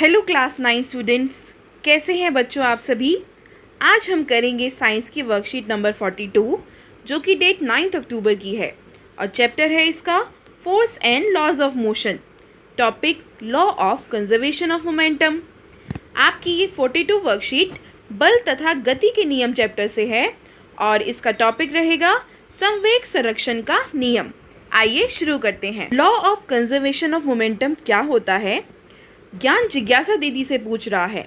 Hello class 9 students, कैसे हैं बच्चों आप सभी। आज हम करेंगे साइंस की वर्कशीट नंबर 42 जो कि डेट 9 अक्टूबर की है और चैप्टर है इसका force and laws of motion. Topic law of conservation of momentum. आपकी ये 42 वर्कशीट बल तथा गति के नियम चैप्टर से है और इसका टॉपिक रहेगा संवेग संरक्षण का नियम। आइए शुरू करते हैं। Law of conservation of momentum क्या होता है। ज्ञान जिज्ञासा दीदी से पूछ रहा है,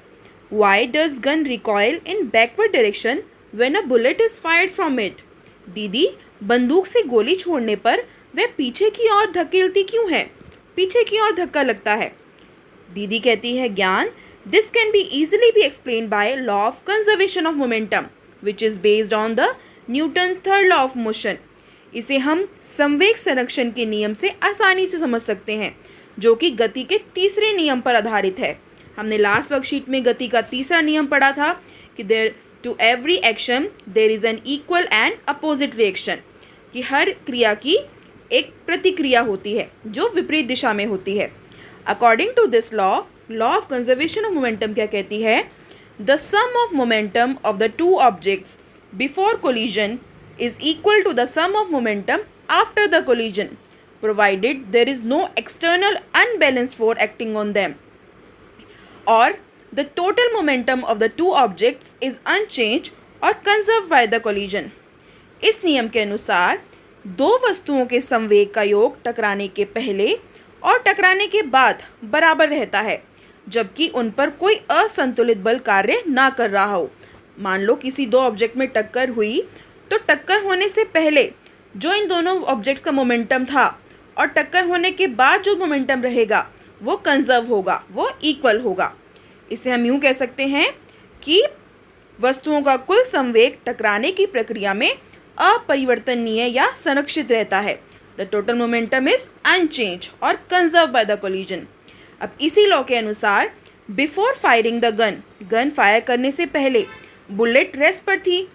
why does gun recoil in backward direction when a bullet is fired from it. दीदी, बंदूक से गोली छोड़ने पर वह पीछे की ओर धकेलती क्यों है, पीछे की ओर धक्का लगता है। दीदी कहती है, ज्ञान, this can be easily B explain by law of conservation of momentum which is based on the Newton third law of motion. इसे हम संवेग संरक्षण के नियम से आसानी से समझ सकते हैं जो कि गति के तीसरे नियम पर आधारित है। हमने लास्ट वर्कशीट में गति का तीसरा नियम पढ़ा था कि there to every action there is an equal and opposite reaction, कि हर क्रिया की एक प्रतिक्रिया होती है जो विपरीत दिशा में होती है। According to this law of conservation of momentum क्या कहती है, the sum of momentum of the two objects before collision is equal to the sum of momentum after the collision provided there is no external unbalanced force acting on them or the total momentum of the two objects is unchanged or conserved by the collision। इस नियम के अनुसार दो वस्तुओं के संवेग का योग टकराने के पहले और टकराने के बाद बराबर रहता है जबकि उन पर कोई असंतुलित बल कार्य ना कर रहा हो। मान लो किसी दो ऑब्जेक्ट में टक्कर हुई तो टक्कर होने से पहले जो इन दोनों ऑब्जेक्ट्स का मोमेंटम था और टक्कर होने के बाद जो मोमेंटम रहेगा वो कंजर्व होगा, वो इक्वल होगा। इसे हम यूँ कह सकते हैं कि वस्तुओं का कुल संवेग टकराने की प्रक्रिया में अपरिवर्तनीय या संरक्षित रहता है। The total momentum is unchanged और कंजर्व बाय द कोलिजन। अब इसी लॉ के अनुसार before firing the gun fire करने से पहले बुलेट रेस्ट पर थी,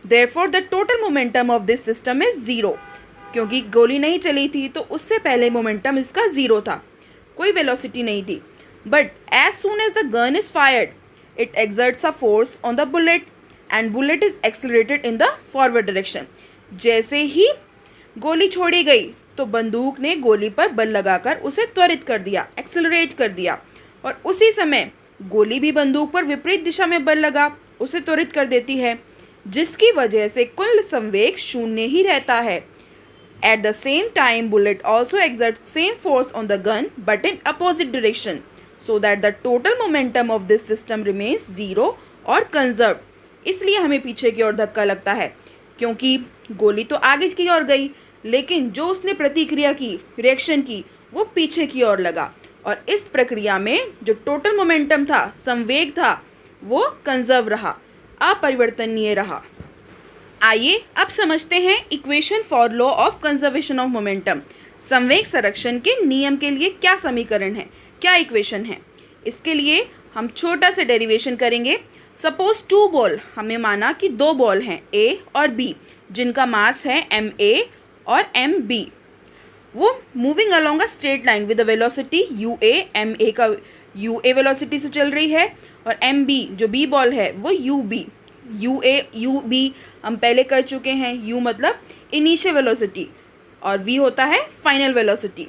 therefore the total momentum of this system is zero. क्योंकि गोली नहीं चली थी तो उससे पहले मोमेंटम इसका ज़ीरो था, कोई वेलोसिटी नहीं थी। But as soon as the gun is fired it exerts a force on the bullet and bullet is accelerated in the forward direction. जैसे ही गोली छोड़ी गई तो बंदूक ने गोली पर बल लगाकर उसे त्वरित कर दिया, एक्सेलरेट कर दिया, और उसी समय गोली भी बंदूक पर विपरीत दिशा में बल लगा उसे त्वरित कर देती है, जिसकी वजह से कुल संवेग शून्य ही रहता है। At the same time, bullet also exerts same force on the gun but in opposite direction so that the total momentum of this system remains zero और conserved। इसलिए हमें पीछे की ओर धक्का लगता है क्योंकि गोली तो आगे की ओर गई लेकिन जो उसने प्रतिक्रिया की, रिएक्शन की, वो पीछे की ओर लगा और इस प्रक्रिया में जो टोटल मोमेंटम था, संवेग था, वो कंजर्व रहा, अपरिवर्तनीय रहा। आइए अब समझते हैं equation for law of conservation of momentum. संवेग संरक्षण के नियम के लिए क्या समीकरण है, क्या इक्वेशन है। इसके लिए हम छोटा सा डेरिवेशन करेंगे। सपोज टू बॉल, हमें माना कि दो बॉल हैं ए और बी जिनका मास है एम ए और एम बी। वो moving along a straight line with the velocity U A. M A का यू ए वेलोसिटी से चल रही है और एम बी जो बी बॉल है वो U B. U A U B हम पहले कर चुके हैं। यू मतलब इनिशियल वेलोसिटी और वी होता है final velocity.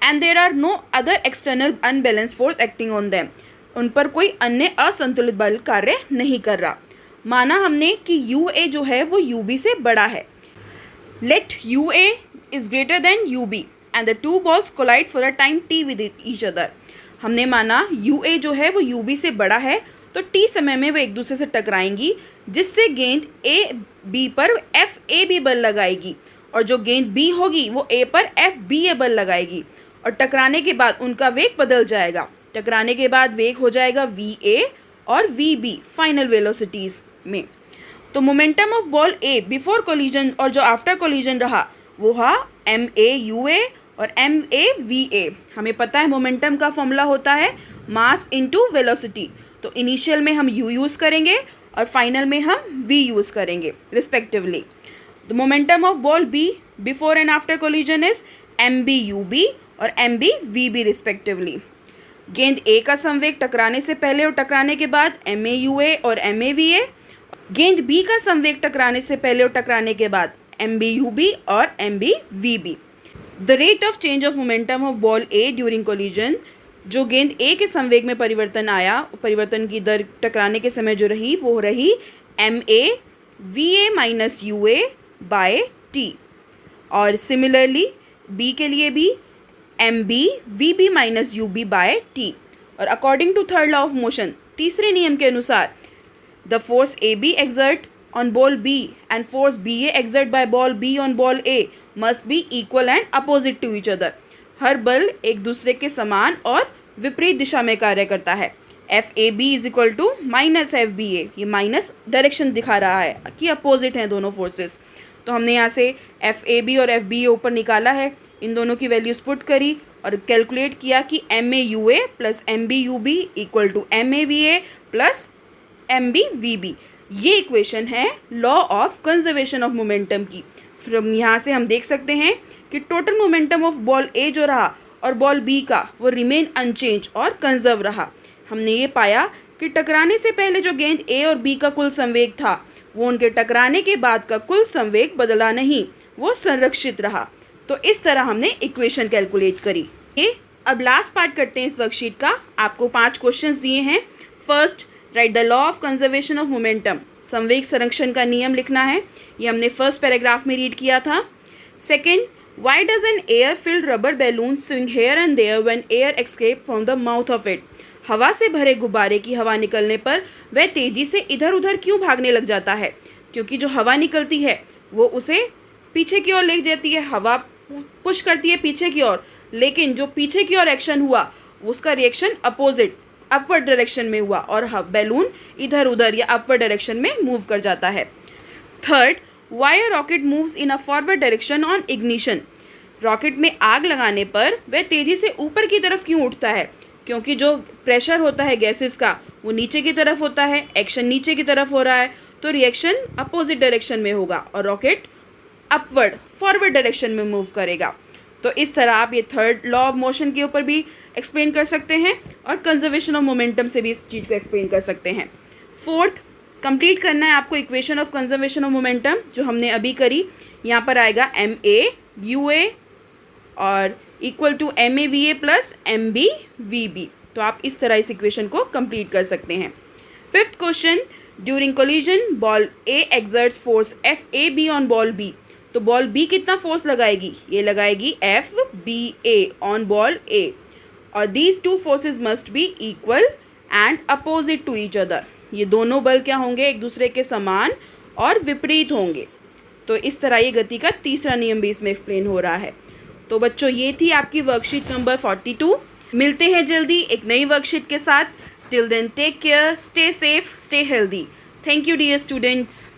And there are no other external unbalanced force acting on them. उन पर कोई अन्य असंतुलित बल कार्य नहीं कर रहा। माना हमने कि यू ए जो है वो यू बी से बड़ा है। Let U A is greater than U B and the two balls collide for a time T with each other. हमने माना यू ए जो है वो यू बी से बड़ा है तो टी समय में वो एक दूसरे से टकराएंगी जिससे गेंद ए बी पर एफ ए बी बल लगाएगी और जो गेंद बी होगी वो ए पर एफ बी ए बल लगाएगी और टकराने के बाद उनका वेग बदल जाएगा। टकराने के बाद वेग हो जाएगा वी ए और वी बी फाइनल वेलोसिटीज़ में। तो momentum of ball A before collision और जो आफ्टर कोलिजन रहा वो हा एम ए यू ए और एम ए वी ए। हमें पता है मोमेंटम का फॉर्मूला होता है मास इनटू वेलोसिटी। तो इनिशियल में हम u यूज़ करेंगे और फाइनल में हम v यूज़ करेंगे respectively. The momentum of ball b before and after collision is mb ub और mb vb रिस्पेक्टिवली। गेंद ए का संवेग टकराने से पहले और टकराने के बाद MAUA और MAVA। गेंद बी का संवेग टकराने से पहले और टकराने के बाद MBUB और MBVB। The rate of change of momentum of ball A during collision, जो गेंद ए के संवेग में परिवर्तन आया, परिवर्तन की दर टकराने के समय जो रही वो रही MAVA-UA बाय T। और सिमिलरली बी के लिए भी MBVB-UB बाय T। और according to third law of motion, तीसरे नियम के अनुसार, the force AB exert on ball B and force BA exert by ball B on ball A must be equal and opposite to each other। हर बल एक दूसरे के समान और विपरीत दिशा में कार्य करता है। FAB is equal to minus FBA, ये माइनस डायरेक्शन दिखा रहा है कि अपोजिट हैं दोनों फोर्सेस। तो हमने यहाँ से FAB और FBA ऊपर निकाला है, इन दोनों की वैल्यूज पुट करी और कैलकुलेट किया कि MAUA plus MBUB equal to MAVA plus MBVB। ये इक्वेशन है law of conservation of momentum की। फिर यहाँ से हम देख सकते हैं कि total momentum of ball A जो रहा और बॉल बी का वो रिमेन अनचेंज और कंजर्व रहा। हमने ये पाया कि टकराने से पहले जो गेंद ए और बी का कुल संवेग था वो उनके टकराने के बाद का कुल संवेग बदला नहीं, वो संरक्षित रहा। तो इस तरह हमने इक्वेशन कैलकुलेट करी। अब लास्ट पार्ट करते हैं इस वर्कशीट का। आपको 5 क्वेश्चंस दिए हैं। First, right the law of conservation of momentum, संवेग संरक्षण का नियम लिखना है। ये हमने फर्स्ट पैराग्राफ में रीड किया था। Second, why does an air filled rubber balloon swing here and there when air escape from the mouth of it. हवा से भरे गुब्बारे की हवा निकलने पर वह तेजी से इधर उधर क्यों भागने लग जाता है? क्योंकि जो हवा निकलती है वो उसे पीछे की ओर ले जाती है, हवा पुश करती है पीछे की ओर, लेकिन जो पीछे की ओर एक्शन हुआ उसका रिएक्शन अपोजिट अपवर्ड डायरेक्शन में हुआ और बैलून इधर उधर या अपवर्ड डायरेक्शन में मूव कर जाता है। Third, why a rocket moves in a forward direction on ignition. Rocket में आग लगाने पर वह तेज़ी से ऊपर की तरफ क्यों उठता है? क्योंकि जो प्रेशर होता है गैसेस का वो नीचे की तरफ होता है, एक्शन नीचे की तरफ हो रहा है, तो रिएक्शन अपोजिट डायरेक्शन में होगा और रॉकेट अपवर्ड फॉरवर्ड डायरेक्शन में मूव करेगा। तो इस तरह आप ये थर्ड लॉ ऑफ मोशन के ऊपर भी एक्सप्लेन कर सकते हैं और कंजर्वेशन ऑफ मोमेंटम से भी इस चीज़ को एक्सप्लेन कर सकते हैं। फोर्थ, कंप्लीट करना है आपको equation of conservation of momentum जो हमने अभी करी। यहाँ पर आएगा MAUA और equal to MAVA plus MBVB। तो आप इस तरह इस इक्वेशन को कंप्लीट कर सकते हैं। Fifth question, during collision ball A exerts force FAB on ball B। तो बॉल B कितना फोर्स लगाएगी? ये लगाएगी FBA ऑन बॉल A और these two forces must be equal and opposite to each other. ये दोनों बल क्या होंगे? एक दूसरे के समान और विपरीत होंगे। तो इस तरह ये गति का तीसरा नियम भी इसमें एक्सप्लेन हो रहा है। तो बच्चों ये थी आपकी वर्कशीट नंबर 42। मिलते हैं जल्दी एक नई वर्कशीट के साथ। Till then take care, stay safe, stay healthy. Thank you dear students.